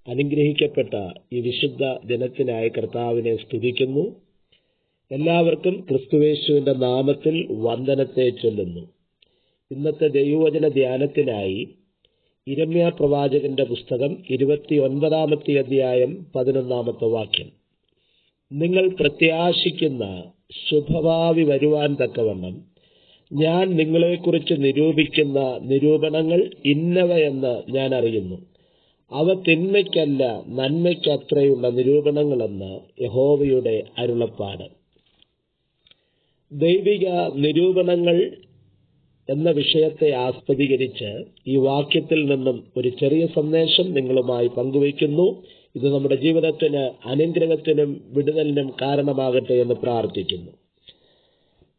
അനുഗ്രഹിക്കപ്പെട്ട ഈ വിശുദ്ധ ദിനത്തിനായി കർത്താവിനെ സ്തുതിക്കുന്നു. എല്ലാവർക്കും ക്രിസ്തുയേശുവിന്റെ നാമത്തിൽ വന്ദനത്തെ ചൊല്ലുന്നു. ഇന്നത്തെ ദൈവവചന ധ്യാനത്തിനായി യിരെമ്യാ പ്രവാചകന്റെ പുസ്തകം 29-ാമത്തെ അധ്യായം 11-ാമത്തെ വാക്യം. നിങ്ങൾ പ്രത്യാശിക്കുന്ന ശുഭഭാവി വരുവാൻ തക്കവണ്ണം ഞാൻ നിങ്ങളെക്കുറിച്ച് നിരൂപിക്കുന്ന നിരൂപണങ്ങൾ ഇന്നവയെന്ന് ഞാൻ അറിയുന്നു. അവ തിന്മയ്ക്കല്ല നന്മയ്ക്കത്രയുള്ള നിരൂപണങ്ങളെന്ന് യഹോവയുടെ അരുളപ്പാട്. ദൈവിക നിരൂപണങ്ങൾ എന്ന വിഷയത്തെ ആസ്പദീകരിച്ച് ഈ വാക്യത്തിൽ നിന്നും ഒരു ചെറിയ സന്ദേശം നിങ്ങളുമായി പങ്കുവയ്ക്കുന്നു. ഇത് നമ്മുടെ ജീവിതത്തിന് അനുഗ്രഹത്തിനും വിടുതലിനും കാരണമാകട്ടെ എന്ന് പ്രാർത്ഥിക്കുന്നു.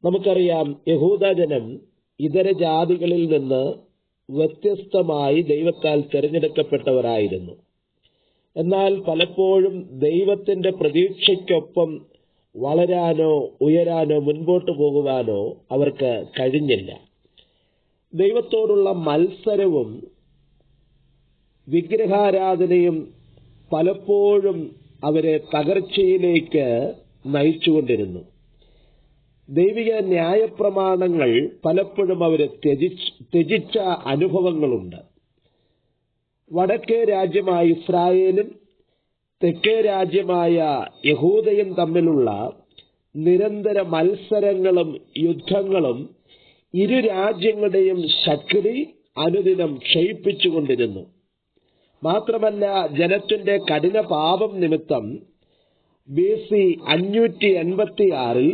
നമുക്കറിയാം, യഹൂദജനം ഇതര ജാതികളിൽ നിന്ന് വ്യത്യസ്തമായി ദൈവത്താൽ തിരഞ്ഞെടുക്കപ്പെട്ടവരായിരുന്നു. എന്നാൽ പലപ്പോഴും ദൈവത്തിന്റെ പ്രതീക്ഷയ്ക്കൊപ്പം വളരാനോ ഉയരാനോ മുൻപോട്ട് പോകുവാനോ അവർക്ക് കഴിഞ്ഞില്ല. ദൈവത്തോടുള്ള മത്സരവും വിഗ്രഹാരാധനയും പലപ്പോഴും അവരെ തകർച്ചയിലേക്ക് നയിച്ചുകൊണ്ടിരുന്നു. ദൈവിക ന്യായപ്രമാണങ്ങൾ പലപ്പോഴും അവരെ ത്യജിച്ച അനുഭവങ്ങളുണ്ട്. വടക്കേ രാജ്യമായ ഇസ്രായേലും തെക്കേ രാജ്യമായ യഹൂദയും തമ്മിലുള്ള നിരന്തര മത്സരങ്ങളും യുദ്ധങ്ങളും ഇരു രാജ്യങ്ങളുടെയും ശക്തി അനുദിനം ക്ഷയിപ്പിച്ചുകൊണ്ടിരുന്നു. മാത്രമല്ല, ജനത്തിന്റെ കഠിന പാപം നിമിത്തം BC 586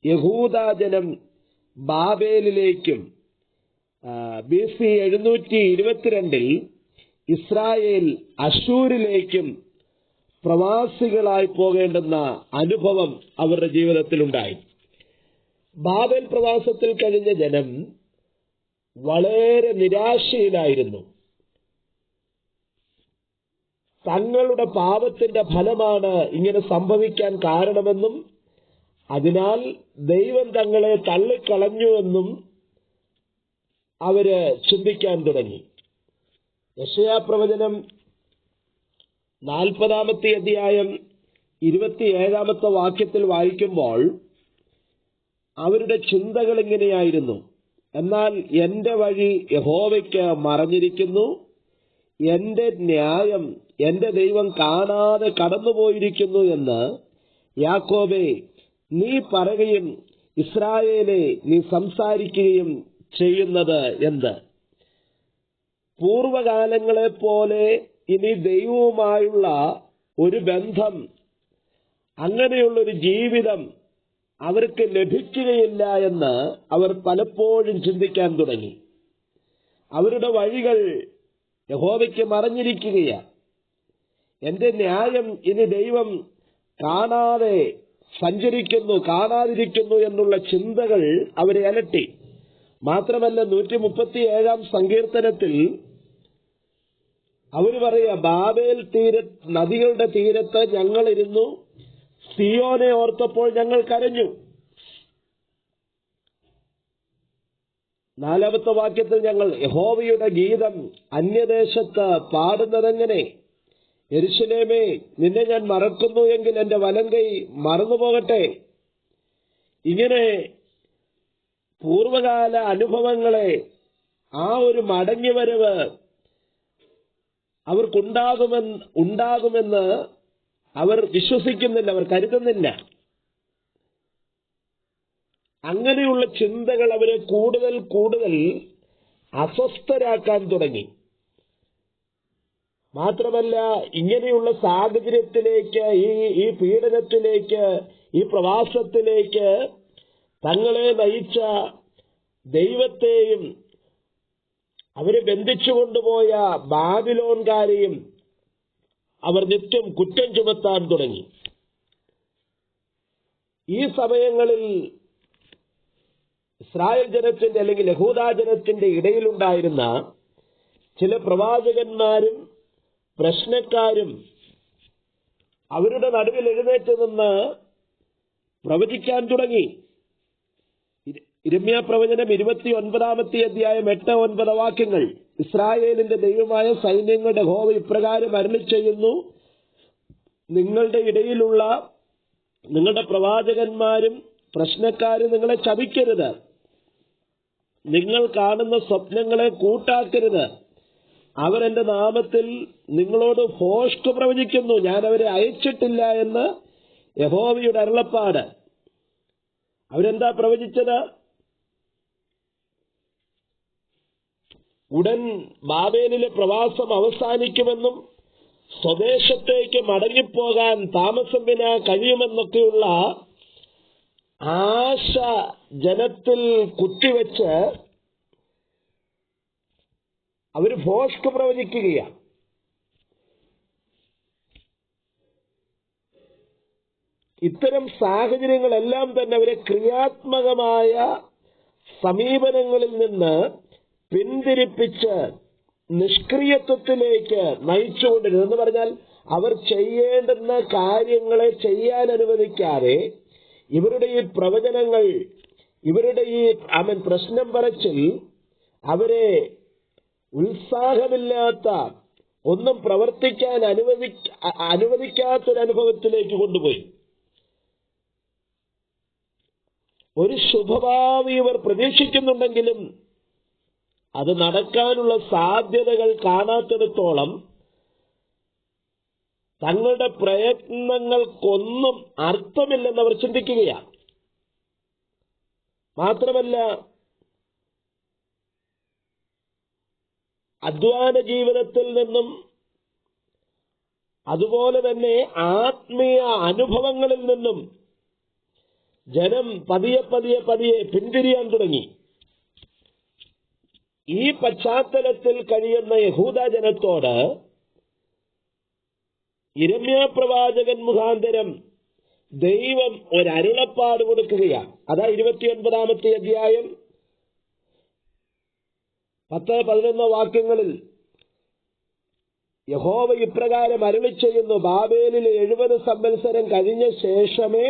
യഹൂദജനം ബാബേലിലേക്കും BC 722 ഇസ്രായേൽ അശൂരിലേക്കും പ്രവാസികളായി പോകേണ്ടുന്ന അനുഭവം അവരുടെ ജീവിതത്തിലുണ്ടായി. ബാബേൽ പ്രവാസത്തിൽ കഴിഞ്ഞ ജനം വളരെ നിരാശയിലായിരുന്നു. തങ്ങളുടെ പാപത്തിന്റെ ഫലമാണ് ഇങ്ങനെ സംഭവിക്കാൻ കാരണമെന്നും അതിനാൽ ദൈവം തങ്ങളെ തള്ളിക്കളഞ്ഞുവെന്നും അവര് ചിന്തിക്കാൻ തുടങ്ങി. യെശയ്യാപ്രവചനം 40-ാമത്തെ അധ്യായം 27-ാമത്തെ വാക്യത്തിൽ വായിക്കുമ്പോൾ അവരുടെ ചിന്തകൾ ഇങ്ങനെയായിരുന്നു: എന്നാൽ എന്റെ വഴി യഹോവയ്ക്ക് മറഞ്ഞിരിക്കുന്നു, എന്റെ ന്യായം എന്റെ ദൈവം കാണാതെ കടന്നുപോയിരിക്കുന്നു എന്ന് യാക്കോബേ നീ പറയുകയും ഇസ്രായേലേ നീ സംസാരിക്കുകയും ചെയ്യുന്നത് എന്ത്? പൂർവകാലങ്ങളെ പോലെ ഇനി ദൈവവുമായുള്ള ഒരു ബന്ധം, അങ്ങനെയുള്ളൊരു ജീവിതം അവർക്ക് ലഭിക്കുകയില്ല എന്ന് അവർ പലപ്പോഴും ചിന്തിക്കാൻ തുടങ്ങി. അവരുടെ വഴികൾ യഹോവയ്ക്ക് മറഞ്ഞിരിക്കുകയാണ്. എന്റെ ന്യായം ഇനി ദൈവം കാണാതിരിക്കുന്നു എന്നുള്ള ചിന്തകൾ അവരെ അലട്ടി. മാത്രമല്ല, 137-ാം സങ്കീർത്തനത്തിൽ അവർ പറയാ, ബാബേൽ നദികളുടെ തീരത്ത് ഞങ്ങളിരുന്നു, സിയോനെ ഓർത്തപ്പോൾ ഞങ്ങൾ കരഞ്ഞു. 4-ാമത്തെ വാക്യത്തിൽ ഞങ്ങൾ യഹോവയുടെ ഗീതം അന്യദേശത്ത് പാടുന്നതെങ്ങനെ? യെരൂശലേമേ നിന്നെ ഞാൻ മറക്കുന്നു എങ്കിൽ എന്റെ വലങ്കൈ മറന്നുപോകട്ടെ. ഇങ്ങനെ പൂർവകാല അനുഭവങ്ങളെ, ആ ഒരു മടങ്ങിവരവ് അവർക്കുണ്ടാകുമെന്ന് അവർ വിശ്വസിക്കുന്നില്ല, അവർ കരുതുന്നില്ല. അങ്ങനെയുള്ള ചിന്തകൾ അവരെ കൂടുതൽ കൂടുതൽ അസ്വസ്ഥരാക്കാൻ തുടങ്ങി. മാത്രമല്ല, ഇങ്ങനെയുള്ള സാഹചര്യത്തിലേക്ക്, ഈ പീഡനത്തിലേക്ക്, ഈ പ്രവാസത്തിലേക്ക് തങ്ങളെ നയിച്ച ദൈവത്തെയും അവരെ ബന്ധിച്ചുകൊണ്ടുപോയ ബാബിലോൺകാരെയും അവർ നിത്യം കുറ്റം ചുമത്താൻ തുടങ്ങി. ഈ സമയങ്ങളിൽ ഇസ്രായേൽ ജനത്തിന്റെ അല്ലെങ്കിൽ യഹൂദജനത്തിന്റെ ഇടയിലുണ്ടായിരുന്ന ചില പ്രവാചകന്മാരും പ്രശ്നക്കാരും അവരുടെ നടുവിൽ എഴുന്നേറ്റ് നിന്ന് പ്രവചിക്കാൻ തുടങ്ങി. യിരെമ്യാ പ്രവചനം 29-ാമത്തെ അധ്യായം 8-9 വാക്യങ്ങൾ ഇസ്രായേലിന്റെ ദൈവമായ സൈന്യങ്ങളുടെ യഹോവ ഇപ്രകാരം അരുളിച്ചെയ്യുന്നു, നിങ്ങളുടെ ഇടയിലുള്ള നിങ്ങളുടെ പ്രവാചകന്മാരും പ്രശ്നക്കാരും നിങ്ങളെ ചതിക്കരുത്. നിങ്ങൾ കാണുന്ന സ്വപ്നങ്ങളെ കൂട്ടാക്കരുത്. അവരെന്റെ നാമത്തിൽ നിങ്ങളോട് ഭോഷ്ക് പ്രവചിക്കുന്നു. ഞാൻ അവരെ അയച്ചിട്ടില്ല എന്ന് യഹോവയുടെ അരുളപ്പാട്. അവരെന്താ പ്രവചിച്ചത്? ഉടൻ ബാബേലിലെ പ്രവാസം അവസാനിക്കുമെന്നും സ്വദേശത്തേക്ക് മടങ്ങിപ്പോകാൻ താമസം വിനാ കഴിയുമെന്നൊക്കെയുള്ള ആശ ജനത്തിൽ കുത്തിവെച്ച് അവർ ഭോഷ്ക് പ്രവചിക്കുകയാണ്. ഇത്തരം സാഹചര്യങ്ങളെല്ലാം തന്നെ അവരെ ക്രിയാത്മകമായ സമീപനങ്ങളിൽ നിന്ന് പിന്തിരിപ്പിച്ച് നിഷ്ക്രിയത്വത്തിലേക്ക് നയിച്ചുകൊണ്ടിരുന്നു. എന്ന് പറഞ്ഞാൽ അവർ ചെയ്യേണ്ടുന്ന കാര്യങ്ങളെ ചെയ്യാൻ അനുവദിക്കാതെ ഇവരുടെ ഈ പ്രവചനങ്ങൾ, ഇവരുടെ ഈ പ്രശ്നം പറച്ചിൽ അവരെ ഉത്സാഹമില്ലാത്ത, ഒന്നും പ്രവർത്തിക്കാൻ അനുവദിക്കാത്തൊരനുഭവത്തിലേക്ക് കൊണ്ടുപോയി. ഒരു ശുഭഭാവി ഇവർ പ്രതീക്ഷിക്കുന്നുണ്ടെങ്കിലും അത് നടക്കാനുള്ള സാധ്യതകൾ കാണാത്തിടത്തോളം തങ്ങളുടെ പ്രയത്നങ്ങൾക്കൊന്നും അർത്ഥമില്ലെന്നവർ ചിന്തിക്കുകയാണ്. മാത്രമല്ല, അധ്വാന ജീവിതത്തിൽ നിന്നും അതുപോലെ തന്നെ ആത്മീയ അനുഭവങ്ങളിൽ നിന്നും ജനം പതിയെ പിന്തിരിയാൻ തുടങ്ങി. ഈ പശ്ചാത്തലത്തിൽ കഴിയുന്ന യഹൂദ ജനത്തോട് യിരെമ്യാ പ്രവാചകൻ മുഖാന്തരം ദൈവം ഒരരുളപ്പാട് കൊടുക്കുകയാണ്. അതാ 29-ാമത്തെ അധ്യായം 10-11 വാക്യങ്ങളിൽ യഹോവ ഇപ്രകാരം അരുളിച്ചെയ്യുന്നു, ബാബേലിലെ 70 സംവത്സരം കഴിഞ്ഞ ശേഷമേ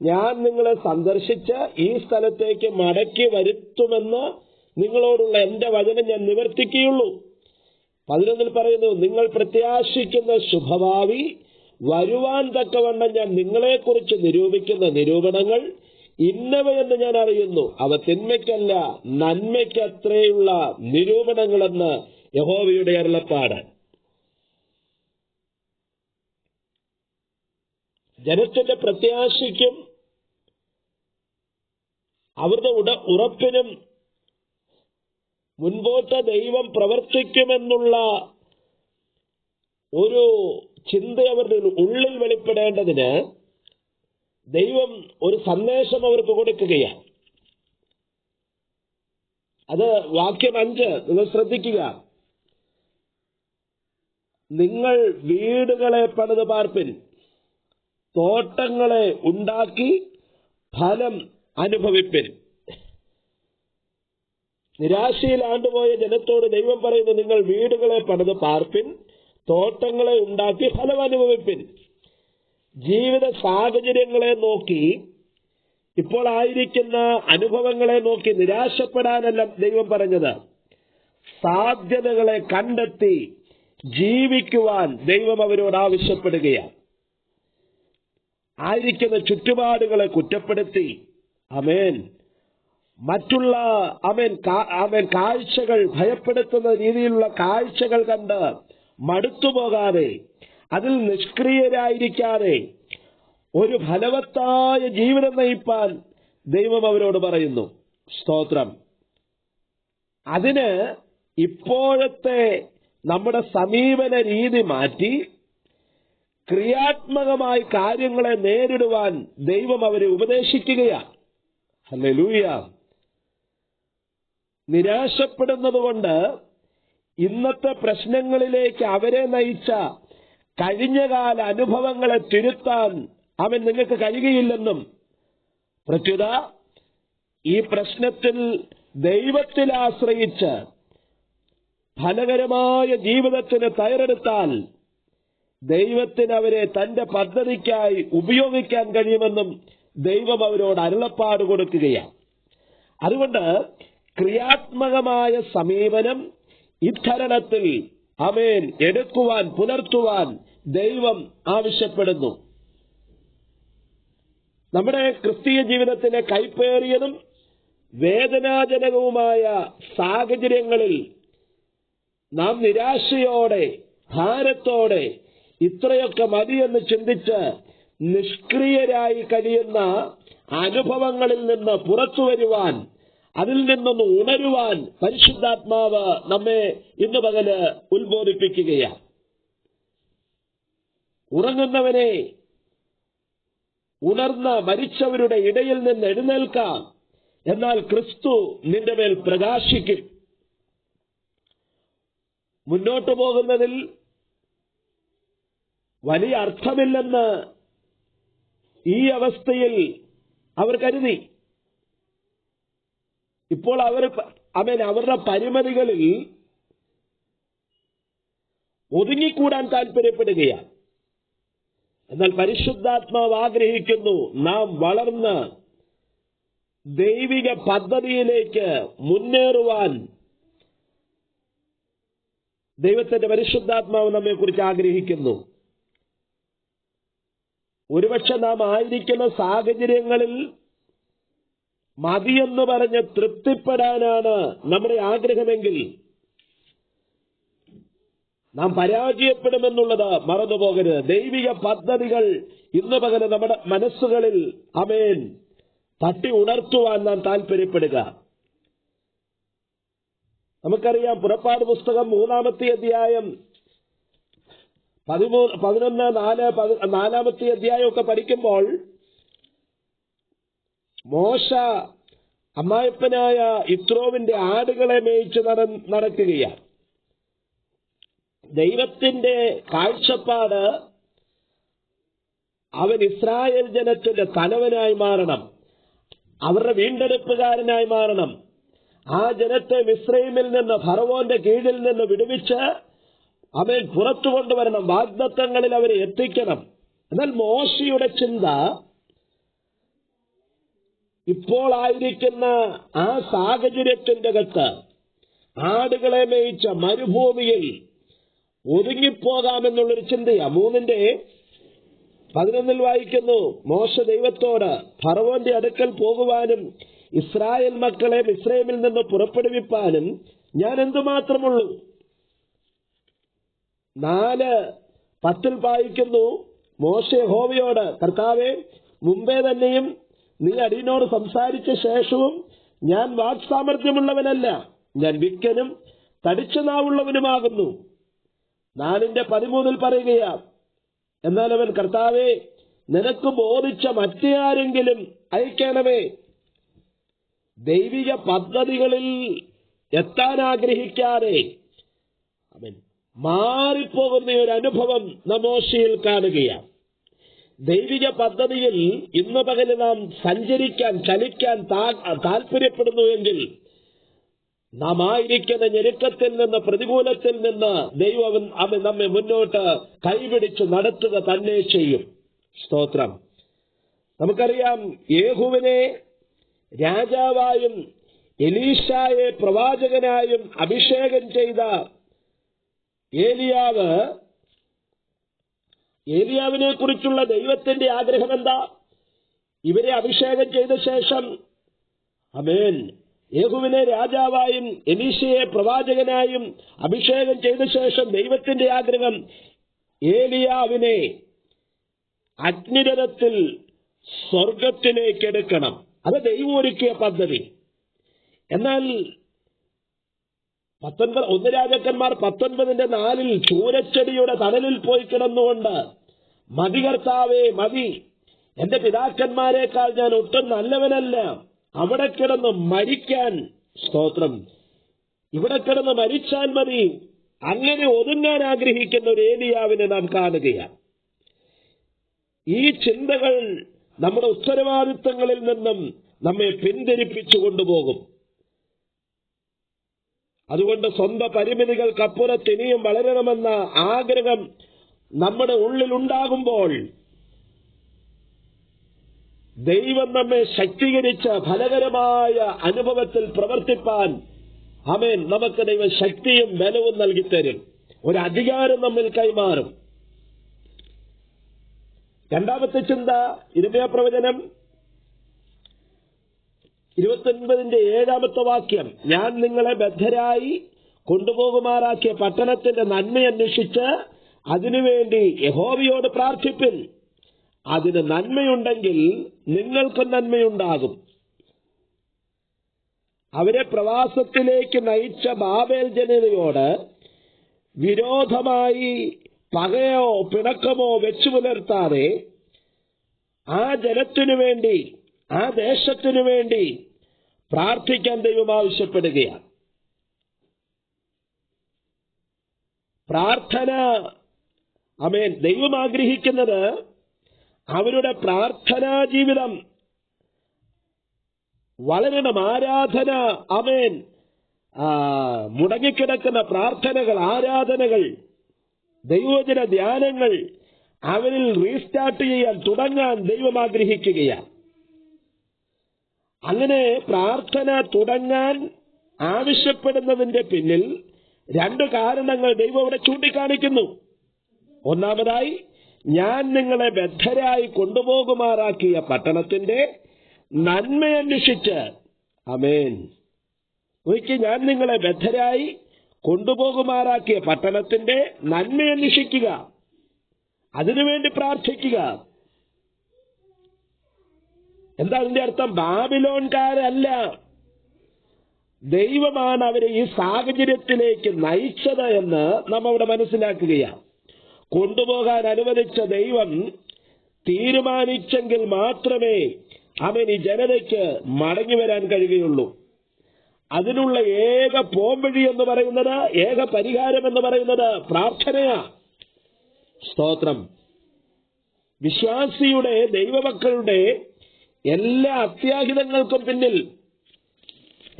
ഞാൻ നിങ്ങളെ സന്ദർശിച്ച് ഈ സ്ഥലത്തേക്ക് മടക്കി വരുത്തുമെന്ന് നിങ്ങളോടുള്ള എന്റെ വചനം ഞാൻ നിവർത്തിക്കുകയുള്ളൂ. 11 പറയുന്നു, നിങ്ങൾ പ്രത്യാശിക്കുന്ന ശുഭഭാവി വരുവാൻ തക്കവണ്ണം ഞാൻ നിങ്ങളെക്കുറിച്ച് നിരൂപിക്കുന്ന നിരൂപണങ്ങൾ ഇന്നവയെന്ന് ഞാൻ അറിയുന്നു. അവ തിന്മയ്ക്കല്ല നന്മയ്ക്കത്രയുള്ള നിരൂപണങ്ങളെന്ന് യഹോവയുടെ അരുളപ്പാട്. ജനത്തിന്റെ പ്രത്യാശയ്ക്കും അവരുടെ ഉറപ്പിനും മുൻപോട്ട് ദൈവം പ്രവർത്തിക്കുമെന്നുള്ള ഒരു ചിന്ത അവരുടെ ഉള്ളിൽ വെളിപ്പെടേണ്ടതിന് ദൈവം ഒരു സന്ദേശം അവർക്ക് കൊടുക്കുകയാണ്. അത് വാക്യം 5 നിങ്ങൾ ശ്രദ്ധിക്കുക. നിങ്ങൾ വീടുകളെ പണിത് പാർപ്പിൻ, തോട്ടങ്ങളെ ഉണ്ടാക്കി ഫലം അനുഭവിപ്പിൻ. നിരാശയിൽ ആണ്ടുപോയ ജനത്തോട് ദൈവം പറയുന്നു, നിങ്ങൾ വീടുകളെ പണിത് പാർപ്പിൻ, തോട്ടങ്ങളെ ഉണ്ടാക്കി ഫലം അനുഭവിപ്പിൻ. ജീവിത സാഹചര്യങ്ങളെ നോക്കി, ഇപ്പോൾ ആയിരിക്കുന്ന അനുഭവങ്ങളെ നോക്കി നിരാശപ്പെടാനല്ല ദൈവം പറഞ്ഞത്. സാധ്യതകളെ കണ്ടെത്തി ജീവിക്കുവാൻ ദൈവം അവരോട് ആവശ്യപ്പെടുകയാണ്. ആയിരിക്കുന്ന ചുറ്റുപാടുകളെ കുറ്റപ്പെടുത്തി മറ്റുള്ള കാഴ്ചകൾ, ഭയപ്പെടുത്തുന്ന രീതിയിലുള്ള കാഴ്ചകൾ കണ്ട് മടുത്തുപോകാതെ, അതിൽ നിഷ്ക്രിയരായിരിക്കാതെ ഒരു ഫലവത്തായ ജീവിതം നയിപ്പാൻ ദൈവം അവരോട് പറയുന്നു. സ്തോത്രം. അതിന് ഇപ്പോഴത്തെ നമ്മുടെ സമീപന രീതി മാറ്റി ക്രിയാത്മകമായി കാര്യങ്ങളെ നേരിടുവാൻ ദൈവം അവരെ ഉപദേശിക്കുകയാണ്. ഹല്ലേലൂയ. നിരാശപ്പെടുന്നതുകൊണ്ട് ഇന്നത്തെ പ്രശ്നങ്ങളിലേക്ക് അവരെ നയിച്ച കഴിഞ്ഞകാല അനുഭവങ്ങളെ തിരുത്താൻ നിങ്ങൾക്ക് കഴിയുകയില്ലെന്നും, പ്രത്യുത ഈ പ്രശ്നത്തിൽ ദൈവത്തിൽ ആശ്രയിച്ച് ഫലകരമായ ജീവിതത്തിന് തയ്യാറെടുത്താൽ ദൈവത്തിന് അവരെ തന്റെ പദ്ധതിക്കായി ഉപയോഗിക്കാൻ കഴിയുമെന്നും ദൈവം അവരോട് അരുളപ്പാട് കൊടുക്കുകയാണ്. അതുകൊണ്ട് ക്രിയാത്മകമായ സമീപനം ഇത്തരണത്തിൽ ആമേൻ എടുക്കുവാൻ പുലർത്തുവാൻ ദൈവം ആവശ്യപ്പെടുന്നു. നമ്മുടെ ക്രിസ്തീയ ജീവിതത്തിലെ കൈപ്പേറിയതും വേദനാജനകവുമായ സാഹചര്യങ്ങളിൽ നാം നിരാശയോടെ ഭാരത്തോടെ ഇത്രയൊക്കെ മതിയെന്ന് ചിന്തിച്ച് നിഷ്ക്രിയരായി കഴിയുന്ന അനുഭവങ്ങളിൽ നിന്ന് പുറത്തു വരുവാൻ, അതിൽ നിന്നൊന്ന് ഉണരുവാൻ പരിശുദ്ധാത്മാവ് നമ്മെ ഇന്ന് പകല് ഉത്ബോധിപ്പിക്കുകയാണ്. ഉറങ്ങുന്നവനെ ഉണർന്ന മരിച്ചവരുടെ ഇടയിൽ നിന്ന് എഴുന്നേൽക്കാം, എന്നാൽ ക്രിസ്തു നിന്റെ മേൽ പ്രകാശിക്കും. മുന്നോട്ടു പോകുന്നതിൽ വലിയ അർത്ഥമില്ലെന്ന് ഈ അവസ്ഥയിൽ അവർ കരുതി. ഇപ്പോൾ അവരുടെ പരിമിതികളിൽ ഒതുങ്ങിക്കൂടാൻ താല്പര്യപ്പെടുകയാണ്. എന്നാൽ പരിശുദ്ധാത്മാവ് ആഗ്രഹിക്കുന്നു നാം വളർന്ന് ദൈവിക പദ്ധതിയിലേക്ക് മുന്നേറുവാൻ ദൈവത്തിന്റെ പരിശുദ്ധാത്മാവ് നമ്മെക്കുറിച്ച് ആഗ്രഹിക്കുന്നു. ഒരുപക്ഷെ നാം ആയിരിക്കുന്ന സാഹചര്യങ്ങളിൽ മതിയെന്ന് പറഞ്ഞ് തൃപ്തിപ്പെടാനാണ് നമ്മുടെ ആഗ്രഹമെങ്കിൽ നാം പരാജയപ്പെടുമെന്നുള്ളത് മറന്നുപോകരുത്. ദൈവിക പദ്ധതികൾ ഇന്ന് പകരം നമ്മുടെ മനസ്സുകളിൽ ആമേൻ തട്ടി ഉണർത്തുവാൻ നാം താല്പര്യപ്പെടുക. നമുക്കറിയാം, പുറപ്പാട് പുസ്തകം 3-ാമത്തെ അധ്യായം 11-4 അധ്യായമൊക്കെ പഠിക്കുമ്പോൾ മോശ അമ്മായപ്പനായ യിത്രോവിന്റെ ആടുകളെ മേയിച്ച് നടക്കുകയാണ്. ദൈവത്തിന്റെ കാഴ്ചപ്പാട് അവൻ ഇസ്രായേൽ ജനത്തിന്റെ തലവനായി മാറണം, അവരുടെ വീണ്ടെടുപ്പുകാരനായി മാറണം. ആ ജനത്തെ മിസ്രയീമിൽ നിന്ന്, ഫറവോന്റെ കീഴിൽ നിന്ന് വിടുവിച്ച് അവൻ പുറത്തു കൊണ്ടുവരണം, വാഗ്ദത്തങ്ങളിൽ അവരെ എത്തിക്കണം. എന്നാൽ മോശയുടെ ചിന്ത ഇപ്പോൾ ആയിരിക്കുന്ന ആ സാഹചര്യത്തിന്റെ അകത്ത് ആടുകളെ മേയിച്ച മരുഭൂമിയിൽ ഒതുങ്ങിപ്പോകാമെന്നുള്ളൊരു ചിന്തയാണ്. 3:11 വായിക്കുന്നു, മോശ ദൈവത്തോട് ഫറവോന്റെ അടുക്കൽ പോകുവാനും ഇസ്രായേൽ മക്കളെ മിസ്രയീമിൽ നിന്ന് പുറപ്പെടുവിപ്പാനും ഞാൻ എന്തുമാത്രമുള്ളൂ. 4:10 വായിക്കുന്നു, മോശ യഹോവയോട്, കർത്താവേ, മുമ്പേ തന്നെയും നീ അടിയനോട് സംസാരിച്ച ശേഷവും ഞാൻ വാക്സാമർഥ്യമുള്ളവനല്ല, ഞാൻ വിക്കനും തടിച്ച നാവുള്ളവനുമാകുന്നു. 4:13 പറയുകയാ, എന്നാൽ അവൻ, കർത്താവേ, നിനക്ക് ബോധിച്ച മറ്റേ ആരെങ്കിലും അയക്കണമേ. ദൈവിക പദ്ധതികളിൽ എത്താൻ ആഗ്രഹിക്കാതെ അവൻ മാറിപ്പോകുന്ന ഒരു അനുഭവം നാം മോശയിൽ കാണുകയാണ്. ദൈവിക പദ്ധതിയിൽ ഇന്ന് പകല് നാം സഞ്ചരിക്കാൻ, ചലിക്കാൻ താല്പര്യപ്പെടുന്നുവെങ്കിൽ നാം ആയിരിക്കുന്ന ഞെരുക്കത്തിൽ നിന്ന്, പ്രതികൂലത്തിൽ നിന്ന് ദൈവം നമ്മെ മുന്നോട്ട് കൈപിടിച്ച് നടത്തുക തന്നെ ചെയ്യും. സ്തോത്രം. നമുക്കറിയാം, യേഹൂവിനെ രാജാവായും എലീശായെ പ്രവാചകനായും അഭിഷേകം ചെയ്ത ഏലിയാവിനെ കുറിച്ചുള്ള ദൈവത്തിന്റെ ആഗ്രഹം എന്താ? ഇവരെ അഭിഷേകം ചെയ്ത ശേഷം ആമേൻ യേഹൂവിനെ രാജാവായും എലീശയെ പ്രവാചകനായും അഭിഷേകം ചെയ്ത ശേഷം ദൈവത്തിന്റെ ആഗ്രഹം ഏലിയാവിനെ അഗ്നിരഥത്തിൽ സ്വർഗത്തിലേക്ക് എടുക്കണം. അത് ദൈവം ഒരുക്കിയ പദ്ധതി. എന്നാൽ 1 രാജാക്കന്മാർ 19:4 ചൂരച്ചെടിയുടെ തണലിൽ പോയി കിടന്നുകൊണ്ട്, മതി കർത്താവേ മതി, എന്റെ പിതാക്കന്മാരെക്കാൾ ഞാൻ ഒട്ടും നല്ലവനല്ല, അവിടെ കിടന്ന് മരിക്കാൻ, സ്തോത്രം, ഇവിടെ കിടന്ന് മരിച്ചാൽ മതി, അങ്ങനെ ഒതുങ്ങാൻ ആഗ്രഹിക്കുന്ന ഒരു ഏലിയാവിനെ നാം കാണുകയാണ്. ഈ ചിന്തകൾ നമ്മുടെ ഉത്തരവാദിത്തങ്ങളിൽ നിന്നും നമ്മെ പിന്തിരിപ്പിച്ചു കൊണ്ടുപോകും. അതുകൊണ്ട് സ്വന്തം പരിമിതികൾക്കപ്പുറത്ത് ഇനിയും വളരണമെന്ന ആഗ്രഹം നമ്മുടെ ഉള്ളിലുണ്ടാകുമ്പോൾ ദൈവം നമ്മെ ശക്തീകരിച്ച് ഫലകരമായ അനുഭവത്തിൽ പ്രവർത്തിപ്പാൻ ആമേൻ, നമുക്ക് ദൈവം ശക്തിയും ബലവും നൽകിത്തരും. ഒരു അധികാരം നമ്മിൽ കൈമാറും. രണ്ടാമത്തെ ചിന്ത, യിരെമ്യാ പ്രവചനം 29:7 വാക്യം. ഞാൻ നിങ്ങളെ ബദ്ധരായി കൊണ്ടുപോകുമാറാക്കിയ പട്ടണത്തിന്റെ നന്മ അന്വേഷിച്ച് അതിനുവേണ്ടി യഹോവയോട് പ്രാർത്ഥിപ്പിൻ. അതിന് നന്മയുണ്ടെങ്കിൽ നിങ്ങൾക്ക് നന്മയുണ്ടാകും. അവരെ പ്രവാസത്തിലേക്ക് നയിച്ച ബാബേൽ ജനതയോട് വിരോധമായി പകയോ പിണക്കമോ വെച്ചു പുലർത്താതെ ആ ജനത്തിനു വേണ്ടി, ആ ദേശത്തിനു വേണ്ടി പ്രാർത്ഥിക്കാൻ ദൈവം ആവശ്യപ്പെടുകയാണ്. പ്രാർത്ഥന, ആമേൻ, ദൈവം ആഗ്രഹിക്കുന്നത് അവരുടെ പ്രാർത്ഥനാ ജീവിതം വളരണം. ആരാധന, ആമേൻ, മുടങ്ങിക്കിടക്കുന്ന പ്രാർത്ഥനകൾ, ആരാധനകൾ, ദൈവവചന ധ്യാനങ്ങൾ അവരിൽ റീസ്റ്റാർട്ട് ചെയ്യാൻ, തുടങ്ങാൻ ദൈവം ആഗ്രഹിക്കുകയാണ്. അങ്ങനെ പ്രാർത്ഥന തുടങ്ങാൻ ആവശ്യപ്പെടുന്നതിന്റെ പിന്നിൽ 2 കാരണങ്ങൾ ദൈവം ഇവിടെ ചൂണ്ടിക്കാണിക്കുന്നു. ഒന്നാമതായി, ഞാൻ നിങ്ങളെ ബദ്ധരായി കൊണ്ടുപോകുമാറാക്കിയ പട്ടണത്തിന്റെ നന്മ അന്വേഷിച്ച്, ആമേൻ, ഒരിക്കൽ ഞാൻ നിങ്ങളെ ബദ്ധരായി കൊണ്ടുപോകുമാറാക്കിയ പട്ടണത്തിന്റെ നന്മ അന്വേഷിക്കുക, അതിനുവേണ്ടി പ്രാർത്ഥിക്കുക. എന്താ അതിന്റെ അർത്ഥം? ബാബിലോൺകാരല്ല, ദൈവമാണ് അവരെ ഈ സാഹചര്യത്തിലേക്ക് നയിച്ചത് എന്ന് നാം അവിടെ മനസ്സിലാക്കുകയാണ്. കൊണ്ടുപോകാൻ അനുവദിച്ച ദൈവം തീരുമാനിച്ചെങ്കിൽ മാത്രമേ അവൻ ഈ ജനതയ്ക്ക് മടങ്ങി വരാൻ കഴിയുകയുള്ളൂ. അതിനുള്ള ഏക പോംവഴി എന്ന് പറയുന്നത്, ഏക പരിഹാരം എന്ന് പറയുന്നത് പ്രാർത്ഥനയാ. സ്തോത്രം. വിശ്വാസിയുടെ, ദൈവമക്കളുടെ എല്ലാ അത്യാഹിതങ്ങൾക്കും പിന്നിൽ,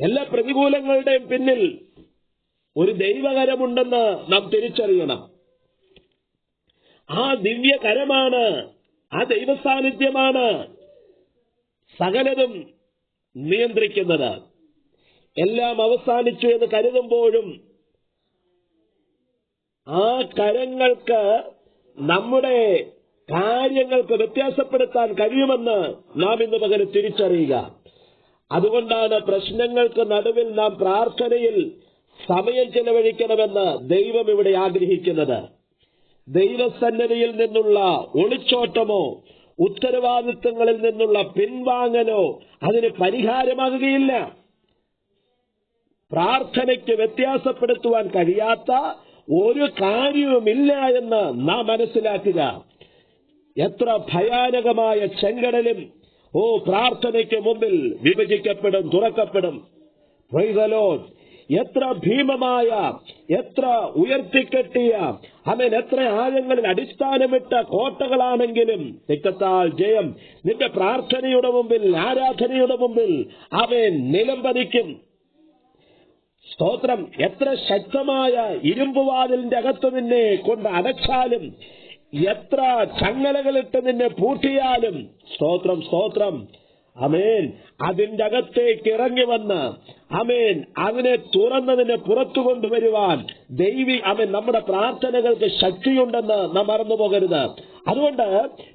എല്ലാ പ്രതികൂലങ്ങളുടെയും പിന്നിൽ ഒരു ദൈവകരമുണ്ടെന്ന് നാം തിരിച്ചറിയണം. ആ ദിവ്യകരമാണ്, ആ ദൈവസാന്നിധ്യമാണ് സകലതും നിയന്ത്രിക്കുന്നത്. എല്ലാം അവസാനിച്ചു എന്ന് കരുതുമ്പോഴും ആ കരങ്ങൾക്ക് നമ്മുടെ കാര്യങ്ങൾക്ക് വ്യത്യാസപ്പെടുത്താൻ കഴിയുമെന്ന് നാം ഇന്ന് പകരം തിരിച്ചറിയുക. അതുകൊണ്ടാണ് പ്രശ്നങ്ങൾക്ക് നടുവിൽ നാം പ്രാർത്ഥനയിൽ സമയം ചെലവഴിക്കണമെന്ന് ദൈവം ഇവിടെ ആഗ്രഹിക്കുന്നത്. ദൈവസന്നിധിയിൽ നിന്നുള്ള ഒളിച്ചോട്ടമോ ഉത്തരവാദിത്വങ്ങളിൽ നിന്നുള്ള പിൻവാങ്ങലോ അതിന് പരിഹാരമാകുകയില്ല. പ്രാർത്ഥനയ്ക്ക് വ്യത്യാസപ്പെടുത്തുവാൻ കഴിയാത്ത ഒരു കാര്യവുമില്ല എന്ന് നാം മനസ്സിലാക്കുക. എത്ര ഭയാനകമായ ചെങ്കടലും പ്രാർത്ഥനയ്ക്ക് മുമ്പിൽ വിഭജിക്കപ്പെടും, തുറക്കപ്പെടും. Praise the Lord. എത്ര ഭീമമായ, എത്ര ഉയർത്തിക്കെട്ടിയ, അവൻ എത്ര ആഴങ്ങളിൽ അടിസ്ഥാനമിട്ട കോട്ടകളാണെങ്കിലും രക്തത്താൽ ജയം നിന്റെ പ്രാർത്ഥനയുടെ മുമ്പിൽ, ആരാധനയുടെ മുമ്പിൽ അവൻ നിലംപതിക്കും. സ്തോത്രം. എത്ര ശക്തമായ ഇരുമ്പുവാതിലിന്റെ അകത്ത് നിന്നെ കൊണ്ട് അടച്ചാലും, എത്ര ചങ്ങലകളിട്ട് നിന്നെ പൂട്ടിയാലും, സ്തോത്രം, സ്തോത്രം, അമേൻ, അതിന്റെ അകത്തേക്ക് ഇറങ്ങി വന്ന്, അമേൻ, അതിനെ തുറന്നതിനെ പുറത്തു കൊണ്ടുവരുവാൻ അവൻ നമ്മുടെ പ്രാർത്ഥനകൾക്ക് ശക്തിയുണ്ടെന്ന് നാം മറന്നുപോകരുത്. അതുകൊണ്ട്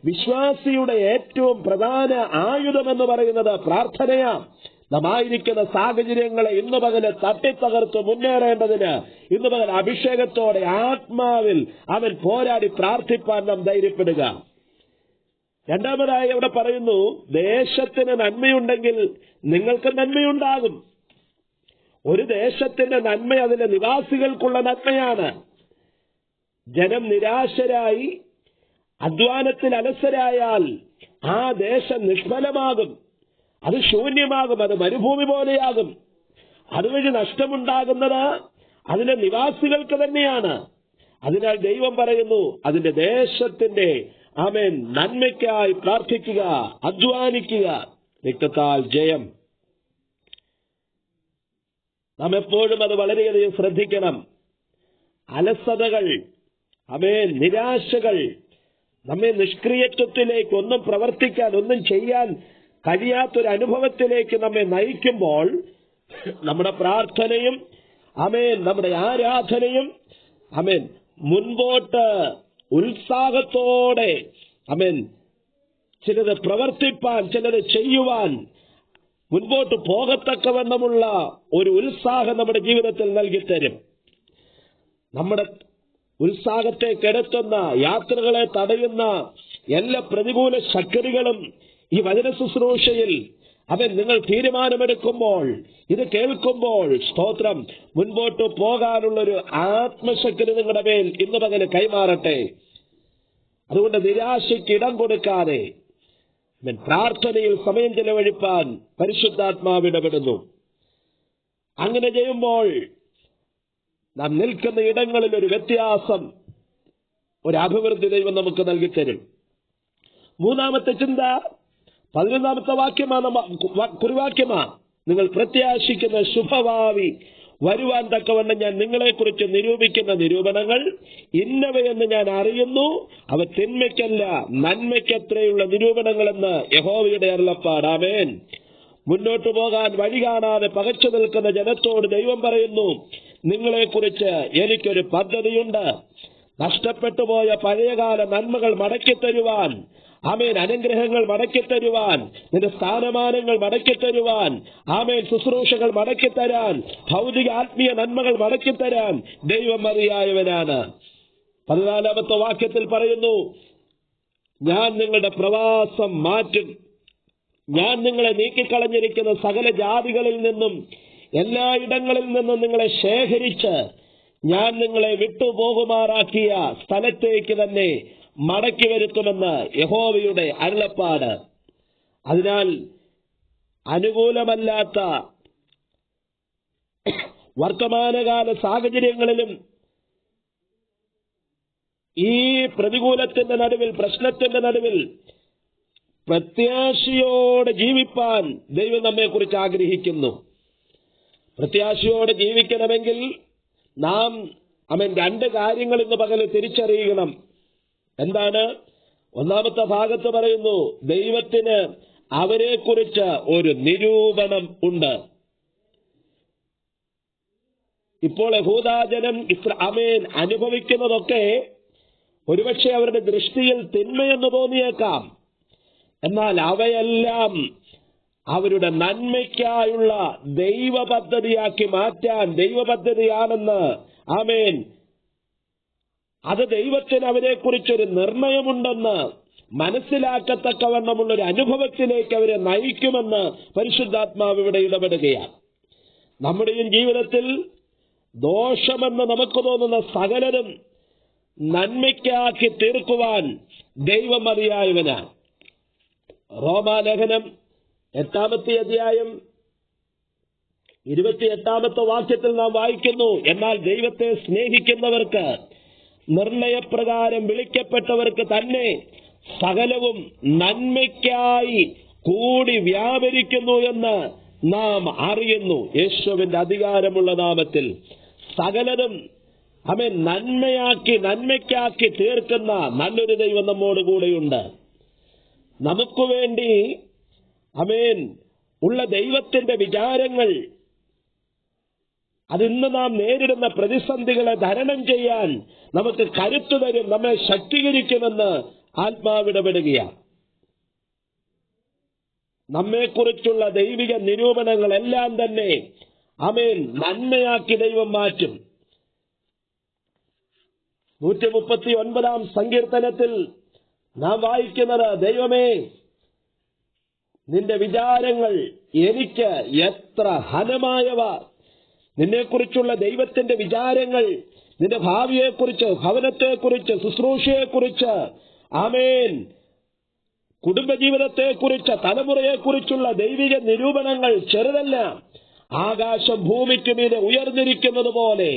വിശ്വാസിയുടെ ഏറ്റവും പ്രധാന ആയുധമെന്ന് പറയുന്നത് പ്രാർത്ഥനയാണ്. നാം ആയിരിക്കുന്ന സാഹചര്യങ്ങളെ ഇന്ന് പകല് തട്ടിത്തകർത്ത് മുന്നേറേണ്ടതിന് ഇന്ന് പകൽ അഭിഷേകത്തോടെ ആത്മാവിൽ അവൻ പോരാടി പ്രാർത്ഥിപ്പാൻ നാം ധൈര്യപ്പെടുക. രണ്ടാമതായി അവിടെ പറയുന്നു, ദേശത്തിന് നന്മയുണ്ടെങ്കിൽ നിങ്ങൾക്ക് നന്മയുണ്ടാകും. ഒരു ദേശത്തിന്റെ നന്മ അതിലെ നിവാസികൾക്കുള്ള നന്മയാണ്. ജനം നിരാശരായി അധ്വാനത്തിൽ അലസരായാൽ ആ ദേശം നിഷ്ഫലമാകും, അത് ശൂന്യമാകും, അത് മരുഭൂമി പോലെയാകും. അതുവഴി നഷ്ടമുണ്ടാകുന്നത് അതിലെ നിവാസികൾക്ക് തന്നെയാണ്. അതിനാൽ ദൈവം പറയുന്നു, അതിന്റെ ദേശത്തിന്റെ ആമേൻ നന്മയ്ക്കായി പ്രാർത്ഥിക്കുക, അധ്വാനിക്കുക, രക്തത്താൽ ജയം. നാം എപ്പോഴും അത് വളരെയധികം ശ്രദ്ധിക്കണം. അലസതകൾ, ആമേൻ, നിരാശകൾ നമ്മെ നിഷ്ക്രിയത്വത്തിലേക്ക്, ഒന്നും പ്രവർത്തിക്കാൻ, ഒന്നും ചെയ്യാൻ കഴിയാത്തൊരു അനുഭവത്തിലേക്ക് നമ്മെ നയിക്കുമ്പോൾ നമ്മുടെ പ്രാർത്ഥനയും ആമേൻ, നമ്മുടെ ആരാധനയും ആമേൻ മുൻപോട്ട് ഉത്സാഹത്തോടെ ആമേൻ ചിലത് പ്രവർത്തിപ്പാൻ, ചിലത് ചെയ്യുവാൻ, മുൻപോട്ട് പോകത്തക്കവണ്ണമുള്ള ഒരു ഉത്സാഹം നമ്മുടെ ജീവിതത്തിൽ നൽകിത്തരും. നമ്മുടെ ഉത്സാഹത്തെ കെടുത്തുന്ന, യാത്രകളെ തടയുന്ന എല്ലാ പ്രതികൂല ശക്തികളും ഈ വചന ശുശ്രൂഷയിൽ നിങ്ങൾ തീരുമാനമെടുക്കുമ്പോൾ, ഇത് കേൾക്കുമ്പോൾ, സ്തോത്രം, മുൻപോട്ട് പോകാനുള്ളൊരു ആത്മശക്തി നിങ്ങളുടെ മേൽ ഇന്ന് പകല് കൈമാറട്ടെ. അതുകൊണ്ട് നിരാശയ്ക്ക് ഇടം കൊടുക്കാതെ പ്രാർത്ഥനയിൽ സമയം ചെലവഴിപ്പാൻ പരിശുദ്ധാത്മാവ് ഇടപെടുന്നു. അങ്ങനെ ചെയ്യുമ്പോൾ നാം നിൽക്കുന്ന ഇടങ്ങളിൽ ഒരു വ്യത്യാസം, ഒരു അഭിവൃദ്ധി ദൈവം നമുക്ക് നൽകിത്തരും. മൂന്നാമത്തെ ചിന്ത 11-ാമത്തെ കുറിവാക്യമാ, നിങ്ങൾ പ്രത്യാശിക്കുന്ന ശുഭഭാവി വരുവാൻ തക്കവണ്ണം ഞാൻ നിങ്ങളെക്കുറിച്ച് നിരൂപിക്കുന്ന നിരൂപണങ്ങൾ ഇന്നവയെന്ന് ഞാൻ അറിയുന്നു, അവ തിന്മയ്ക്കല്ല നന്മയ്ക്കത്രയുള്ള നിരൂപണങ്ങളെന്ന് യഹോവയുടെ അരുളപ്പാട്. ആമേൻ. മുന്നോട്ടു പോകാൻ വഴി കാണാതെ പകച്ചു നിൽക്കുന്ന ജനത്തോട് ദൈവം പറയുന്നു, നിങ്ങളെക്കുറിച്ച് എനിക്കൊരു പദ്ധതിയുണ്ട്. നഷ്ടപ്പെട്ടുപോയ പഴയകാല നന്മകൾ മടക്കിത്തരുവാൻ, ആമേൻ, അനുഗ്രഹങ്ങൾ മടക്കിത്തരുവാൻ, നിന്റെ സ്ഥാനമാനങ്ങൾ മടക്കിത്തരുവാൻ, ആമേൻ, ശുശ്രൂഷകൾ മടക്കിത്തരാൻ, ഭൗതിക ആത്മീയ നന്മകൾ മടക്കിത്തരാൻ ദൈവം മതിയായവനാണ്. 14-ാമത്തെ വാക്യത്തിൽ പറയുന്നു, ഞാൻ നിങ്ങളുടെ പ്രവാസം മാറ്റും, ഞാൻ നിങ്ങളെ നീക്കിക്കളഞ്ഞിരിക്കുന്ന സകല ജാതികളിൽ നിന്നും എല്ലായിടങ്ങളിൽ നിന്നും നിങ്ങളെ ശേഖരിച്ച് ഞാൻ നിങ്ങളെ വിട്ടുപോകുമാറാക്കിയ സ്ഥലത്തേക്ക് തന്നെ മടക്കി വരുത്തുമെന്ന് യഹോവയുടെ അരുളപ്പാട്. അതിനാൽ അനുകൂലമല്ലാത്ത വർത്തമാനകാല സാഹചര്യങ്ങളിലും ഈ പ്രതികൂലത്തിന്റെ നടുവിൽ, പ്രശ്നത്തിന്റെ നടുവിൽ പ്രത്യാശയോടെ ജീവിപ്പാൻ ദൈവം നമ്മെക്കുറിച്ച് ആഗ്രഹിക്കുന്നു. പ്രത്യാശയോടെ ജീവിക്കണമെങ്കിൽ നാം രണ്ട് കാര്യങ്ങൾ ഇന്ന് പകല് തിരിച്ചറിയണം. എന്താണ്? ഒന്നാമത്തെ ഭാഗത്ത് പറയുന്നു, ദൈവത്തിന് അവരെക്കുറിച്ച് ഒരു നിരൂപണം ഉണ്ട്. ഇപ്പോൾ യഹൂദാജനം അനുഭവിക്കുന്നതൊക്കെ ഒരുപക്ഷെ അവരുടെ ദൃഷ്ടിയിൽ തിന്മയെന്ന് തോന്നിയേക്കാം. എന്നാൽ അവയെല്ലാം അവരുടെ നന്മയ്ക്കായുള്ള ദൈവ പദ്ധതിയാക്കി മാറ്റാൻ ദൈവപദ്ധതിയാണെന്ന്, ആമേൻ, അത് ദൈവത്തിന് അവരെക്കുറിച്ചൊരു നിർണയമുണ്ടെന്ന് മനസ്സിലാക്കത്തക്കവണ്ണമുള്ളൊരു അനുഭവത്തിലേക്ക് അവരെ നയിക്കുമെന്ന് പരിശുദ്ധാത്മാവ് ഇവിടെ ഇടപെടുകയാണ്. നമ്മുടെയും ജീവിതത്തിൽ ദോഷമെന്ന് നമുക്ക് തോന്നുന്ന സകലരും നന്മയ്ക്കാക്കി തീർക്കുവാൻ ദൈവം മതിയായവനാണ്. റോമാലേഖനം 8-ാമത്തെ അധ്യായം 28-ാമത്തെ വാക്യത്തിൽ നാം വായിക്കുന്നു, എന്നാൽ ദൈവത്തെ സ്നേഹിക്കുന്നവർക്ക്, നിർണയപ്രകാരം വിളിക്കപ്പെട്ടവർക്ക് തന്നെ സകലവും നന്മയ്ക്കായി കൂടി വ്യാപരിക്കുന്നു എന്ന് നാം അറിയുന്നു. യേശുവിന്റെ അധികാരമുള്ള നാമത്തിൽ സകലരും നന്മയ്ക്കാക്കി തീർക്കുന്ന നല്ലൊരു ദൈവം നമ്മോട് കൂടെയുണ്ട്. നമുക്ക് വേണ്ടി ഉള്ള ദൈവത്തിന്റെ വിചാരങ്ങൾ അതിന്ന് നാം നേരിടുന്ന പ്രതിസന്ധികളെ തരണം ചെയ്യാൻ നമുക്ക് കരുത്തു തരും, നമ്മെ ശക്തീകരിക്കുമെന്ന് ആത്മാവിടപെടുകയാണ്. നമ്മെക്കുറിച്ചുള്ള ദൈവിക നിരൂപണങ്ങളെല്ലാം തന്നെ നന്മയാക്കി ദൈവം മാറ്റും. 139-ാം സങ്കീർത്തനത്തിൽ നാം വായിക്കുന്നത്, ദൈവമേ, നിന്റെ വിചാരങ്ങൾ എനിക്ക് എത്ര ഹനമായവ. നിന്നെക്കുറിച്ചുള്ള ദൈവത്തിന്റെ വിചാരങ്ങൾ, നിന്റെ ഭാവിയെക്കുറിച്ച്, ഭവനത്തെക്കുറിച്ച്, ശുശ്രൂഷയെക്കുറിച്ച്, ആമേൻ, കുടുംബജീവിതത്തെക്കുറിച്ച്, തലമുറയെക്കുറിച്ചുള്ള ദൈവിക നിരൂപണങ്ങൾ ചെറുതല്ല. ആകാശം ഭൂമിക്ക് മീതെ ഉയർന്നിരിക്കുന്നത് പോലെ,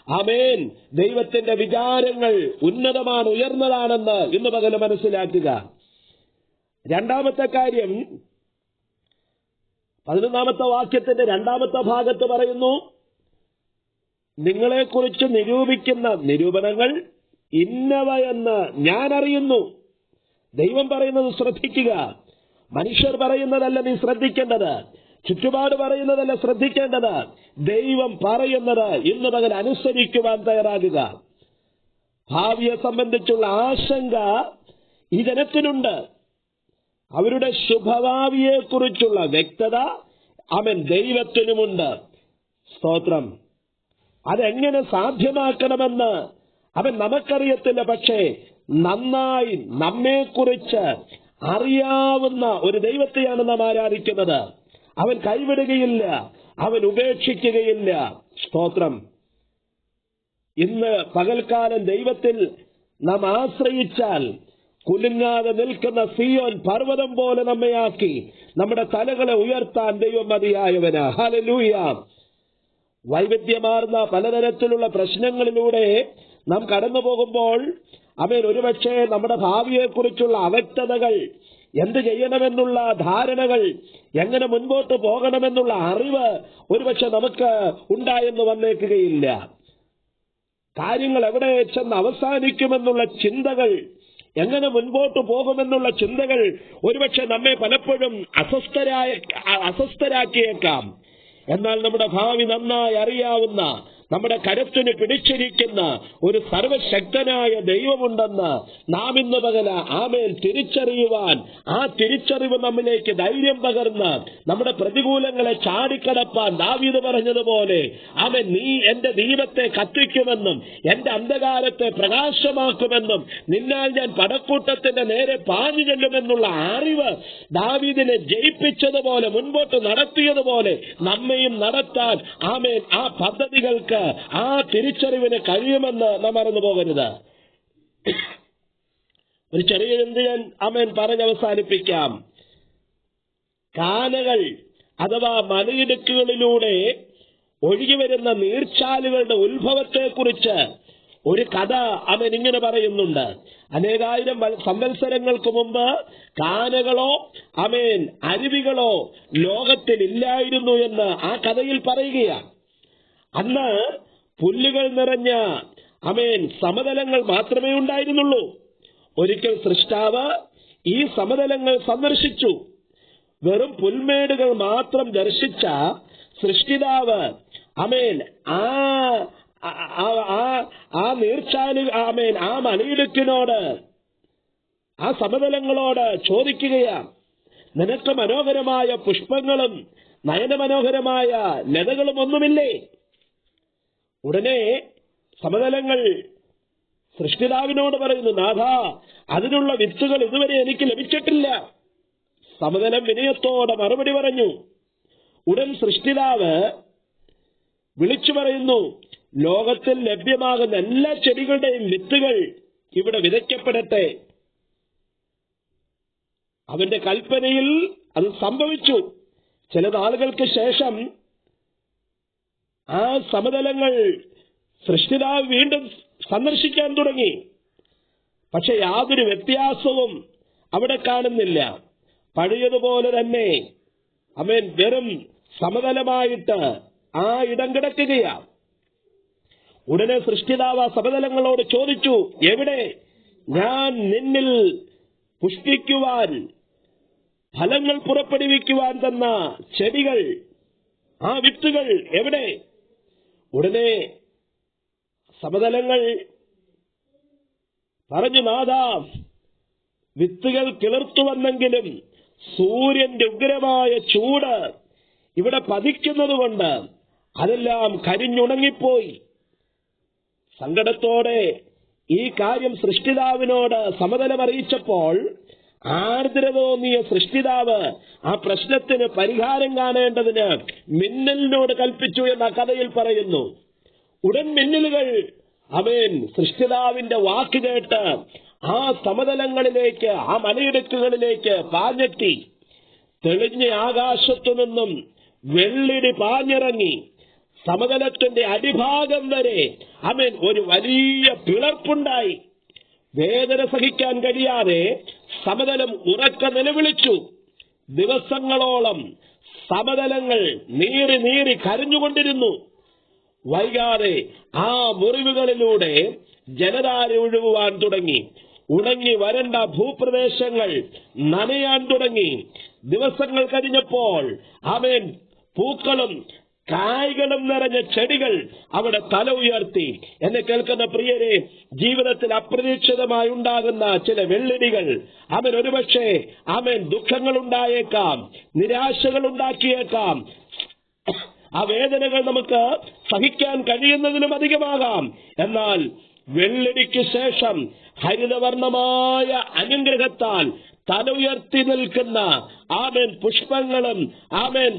ആമേൻ, ദൈവത്തിന്റെ വിചാരങ്ങൾ ഉന്നതമാണ്, ഉയർന്നതാണെന്ന് ഇന്ന് പകല് മനസ്സിലാക്കുക. രണ്ടാമത്തെ കാര്യം, 11-ാമത്തെ വാക്യത്തിന്റെ 2-ാമത്തെ ഭാഗത്ത് പറയുന്നു, നിങ്ങളെക്കുറിച്ച് നിരൂപിക്കുന്ന നിരൂപണങ്ങൾ ഇന്നവയെന്ന് ഞാൻ അറിയുന്നു. ദൈവം പറയുന്നത് ശ്രദ്ധിക്കുക, മനുഷ്യർ പറയുന്നതല്ല നീ ശ്രദ്ധിക്കേണ്ടത്. ചുറ്റുപാട് പറയുന്നതല്ല ശ്രദ്ധിക്കേണ്ടത്. ദൈവം പറയുന്നത് ഇന്ന് പകൽ അനുസരിക്കുവാൻ തയ്യാറാകുക. ഭാവിയെ സംബന്ധിച്ചുള്ള ആശങ്ക ഈ ജനത്തിനുണ്ട്. അവരുടെ ശുഭഭാവിയെക്കുറിച്ചുള്ള വ്യക്തത അവൻ ദൈവത്തിനുമുണ്ട്. സ്തോത്രം. അതെങ്ങനെ സാധ്യമാക്കണമെന്ന് അവൻ നമുക്കറിയത്തില്ല. പക്ഷേ നന്നായി നമ്മെക്കുറിച്ച് അറിയാവുന്ന ഒരു ദൈവത്തെയാണ് നാം ആരാധിക്കുന്നത്. അവൻ കൈവിടുകയില്ല, അവൻ ഉപേക്ഷിക്കുകയില്ല. സ്തോത്രം. ഇന്ന് പകൽക്കാലം ദൈവത്തിൽ നാം ആശ്രയിച്ചാൽ കുലുങ്ങാതെ നിൽക്കുന്ന സിയോൻ പർവ്വതം പോലെ നമ്മയാക്കി നമ്മുടെ തലകളെ ഉയർത്താൻ ദൈവം മതിയായവനാ. ഹല്ലേലൂയ. വൈവിധ്യമാർന്ന പലതരത്തിലുള്ള പ്രശ്നങ്ങളിലൂടെ നാം കടന്നു പോകുമ്പോൾ ഒരുപക്ഷെ നമ്മുടെ ഭാവിയെക്കുറിച്ചുള്ള അവ്യക്തതകൾ, എന്ത് ചെയ്യണമെന്നുള്ള ധാരണകൾ, എങ്ങനെ മുൻപോട്ട് പോകണമെന്നുള്ള അറിവ് ഒരുപക്ഷെ നമുക്ക് ഉണ്ടായെന്ന് വന്നേക്കുകയില്ല. കാര്യങ്ങൾ എവിടെ ചെന്ന് അവസാനിക്കുമെന്നുള്ള ചിന്തകൾ, എങ്ങനെ മുൻപോട്ട് പോകുമെന്നുള്ള ചിന്തകൾ ഒരുപക്ഷെ നമ്മെ പലപ്പോഴും അസ്വസ്ഥരാക്കിയേക്കാം. എന്നാൽ നമ്മുടെ ഭാവി നന്നായി അറിയാവുന്ന, നമ്മുടെ കരുത്തിന് പിടിച്ചിരിക്കുന്ന ഒരു സർവശക്തനായ ദൈവമുണ്ടെന്ന് നാം ഇന്ന് പകല തിരിച്ചറിയുവാൻ, ആ തിരിച്ചറിവ് നമ്മിലേക്ക് ധൈര്യം പകർന്ന് നമ്മുടെ പ്രതികൂലങ്ങളെ ചാടിക്കടപ്പാൻ ദാവീദ് പറഞ്ഞതുപോലെ നീ എന്റെ ദീപത്തെ കത്തിക്കുമെന്നും എന്റെ അന്ധകാരത്തെ പ്രകാശമാക്കുമെന്നും നിന്നാൽ ഞാൻ പടക്കൂട്ടത്തിന്റെ നേരെ പാഞ്ഞു ചെല്ലുമെന്നുള്ള അറിവ് ദാവീദിനെ ജയിപ്പിച്ചതുപോലെ, മുൻപോട്ട് നടത്തിയതുപോലെ നമ്മയും നടത്താൻ ആ പദ്ധതികൾക്ക്, ആ തിരിച്ചറിവിന് കഴിയുമെന്ന് നാം മറന്നു പോകരുത്. ഒരു ചെറിയ ഞാൻ പറഞ്ഞവസാനിപ്പിക്കാം. കാനകൾ അഥവാ മലയിടുക്കുകളിലൂടെ ഒഴുകിവരുന്ന നീർച്ചാലുകളുടെ ഉത്ഭവത്തെക്കുറിച്ച് ഒരു കഥ ഇങ്ങനെ പറയുന്നുണ്ട്. അനേകായിരം സംവത്സരങ്ങൾക്ക് മുമ്പ് കാനകളോ അരുവികളോ ലോകത്തിൽ ഇല്ലായിരുന്നു എന്ന് ആ കഥയിൽ പറയുകയാണ്. അന്ന് പുല്ലുകൾ നിറഞ്ഞ സമതലങ്ങൾ മാത്രമേ ഉണ്ടായിരുന്നുള്ളൂ. ഒരിക്കൽ സൃഷ്ടാവ് ഈ സമതലങ്ങൾ സന്ദർശിച്ചു. വെറും പുൽമേടുകൾ മാത്രം ദർശിച്ച സൃഷ്ടിതാവ് ആ നീർച്ചാലു ആ മലയിടുക്കിനോട്, ആ സമതലങ്ങളോട് ചോദിക്കുകയാണ്, നിനക്ക് മനോഹരമായ പുഷ്പങ്ങളും നയനമനോഹരമായ ലതകളും ഒന്നുമില്ലേ? ഉടനെ സമതലങ്ങൾ സൃഷ്ടിതാവിനോട് പറയുന്നു, നാഥാ, അതിനുള്ള വിത്തുകൾ ഇതുവരെ എനിക്ക് ലഭിച്ചിട്ടില്ല. സമതലം വിനയത്തോടെ മറുപടി പറഞ്ഞു. ഉടൻ സൃഷ്ടിതാവ് വിളിച്ചു പറയുന്നു, ലോകത്തിൽ ലഭ്യമാകുന്ന എല്ലാ ചെടികളുടെയും വിത്തുകൾ ഇവിടെ വിതയ്ക്കപ്പെടട്ടെ. അവന്റെ കൽപ്പനയിൽ അത് സംഭവിച്ചു. ചില നാളുകൾക്ക് ശേഷം ആ സമതലങ്ങൾ സൃഷ്ടിതാവ് വീണ്ടും സന്ദർശിക്കാൻ തുടങ്ങി. പക്ഷെ യാതൊരു വ്യത്യാസവും അവിടെ കാണുന്നില്ല. പഴയതുപോലെ തന്നെ വെറും സമതലമായിട്ട് ആ ഇടം കിടക്കുകയാണ്. ഉടനെ സൃഷ്ടിതാവ് സമതലങ്ങളോട് ചോദിച്ചു, എവിടെ ഞാൻ നിന്നിൽ പുഷ്പിക്കുവാൻ, ഫലങ്ങൾ പുറപ്പെടുവിക്കുവാൻ തന്ന ചെടികൾ, ആ വിത്തുകൾ എവിടെ? ഉടനെ സമതലങ്ങൾ പറഞ്ഞു, നാഥാ, വിത്തുകൾ കിളിർത്തുവന്നെങ്കിലും സൂര്യന്റെ ഉഗ്രമായ ചൂട് ഇവിടെ പതിക്കുന്നതുകൊണ്ട് അതെല്ലാം കരിഞ്ഞുണങ്ങിപ്പോയി. സങ്കടത്തോടെ ഈ കാര്യം സൃഷ്ടിതാവിനോട് സമതലം അറിയിച്ചപ്പോൾ ആർദ്രത തോന്നിയ സൃഷ്ടിതാവ് ആ പ്രശ്നത്തിന് പരിഹാരം കാണേണ്ടതിന് മിന്നലിനോട് കൽപ്പിച്ചു എന്ന കഥയിൽ പറയുന്നു. ഉടൻ മിന്നലുകൾ സൃഷ്ടിതാവിന്റെ വാക്ക് കേട്ട് ആ സമതലങ്ങളിലേക്ക്, ആ മലയിടുക്കുകളിലേക്ക് പാഞ്ഞെത്തി. തെളിഞ്ഞ ആകാശത്തു നിന്നും വെള്ളിടി പാഞ്ഞിറങ്ങി സമതലത്തിന്റെ അടിഭാഗം വരെ ഒരു വലിയ പിളർപ്പുണ്ടായി. വേദന സഹിക്കാൻ കഴിയാതെ സമതലം ഉറക്കെ നിലവിളിച്ചു. ദിവസങ്ങളോളം സമതലങ്ങൾ നീറി നീറി കരഞ്ഞുകൊണ്ടിരുന്നു. വൈകാതെ ആ മുറിവുകളിലൂടെ ജലധാര ഒഴുകുവാൻ തുടങ്ങി. ഉണങ്ങി വരണ്ട ഭൂപ്രദേശങ്ങൾ നനയാൻ തുടങ്ങി. ദിവസങ്ങൾ കഴിഞ്ഞപ്പോൾ ആമേൻ പൂക്കളും കായ്കളും നിറഞ്ഞ ചെടികൾ അവിടെ തല ഉയർത്തി. എന്നെ കേൾക്കുന്ന പ്രിയരെ, ജീവിതത്തിൽ അപ്രതീക്ഷിതമായി ഉണ്ടാകുന്ന ചില വെള്ളിടികൾ അവൻ ഒരുപക്ഷെ ദുഃഖങ്ങൾ ഉണ്ടായേക്കാം, നിരാശകൾ ഉണ്ടാക്കിയേക്കാം. ആ വേദനകൾ നമുക്ക് സഹിക്കാൻ കഴിയുന്നതിനും അധികമാകാം. എന്നാൽ വെള്ളിടിക്ക് ശേഷം ഹരിതവർണമായ അനുഗ്രഹത്താൽ തല ഉയർത്തി നിൽക്കുന്ന പുഷ്പങ്ങളും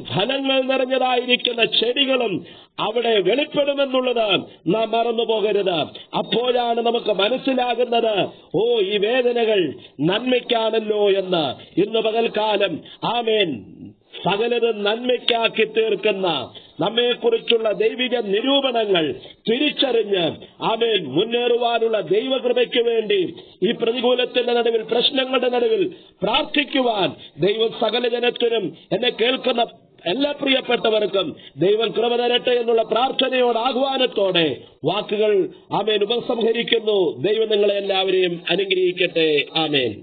ഫലങ്ങൾ നിറഞ്ഞതായിരിക്കുന്ന ചെടികളും അവിടെ വെളിപ്പെടുമെന്നുള്ളത് നാം മറന്നു പോകരുത്. അപ്പോഴാണ് നമുക്ക് മനസ്സിലാകുന്നത്, ഈ വേദനകൾ നന്മയ്ക്കാണല്ലോ എന്ന്. ഇന്ന് പകൽക്കാലം സകലതും നന്മയ്ക്കാക്കി തീർക്കുന്ന നമ്മെക്കുറിച്ചുള്ള ദൈവിക നിരൂപണങ്ങൾ തിരിച്ചറിഞ്ഞ് മുന്നേറുവാനുള്ള ദൈവകൃപയ്ക്ക് വേണ്ടി ഈ പ്രതികൂലത്തിന്റെ നടുവിൽ, പ്രശ്നങ്ങളുടെ നടുവിൽ പ്രാർത്ഥിക്കുവാൻ ദൈവം സകല ജനത്തിനും, എന്നെ കേൾക്കുന്ന എല്ലാ പ്രിയപ്പെട്ടവർക്കും ദൈവം കൃപ തരട്ടെ എന്നുള്ള പ്രാർത്ഥനയോട്, ആഹ്വാനത്തോടെ വാക്കുകൾ ഉപസംഹരിക്കുന്നു. ദൈവം നിങ്ങളെ എല്ലാവരെയും അനുഗ്രഹിക്കട്ടെ. ആമേൻ.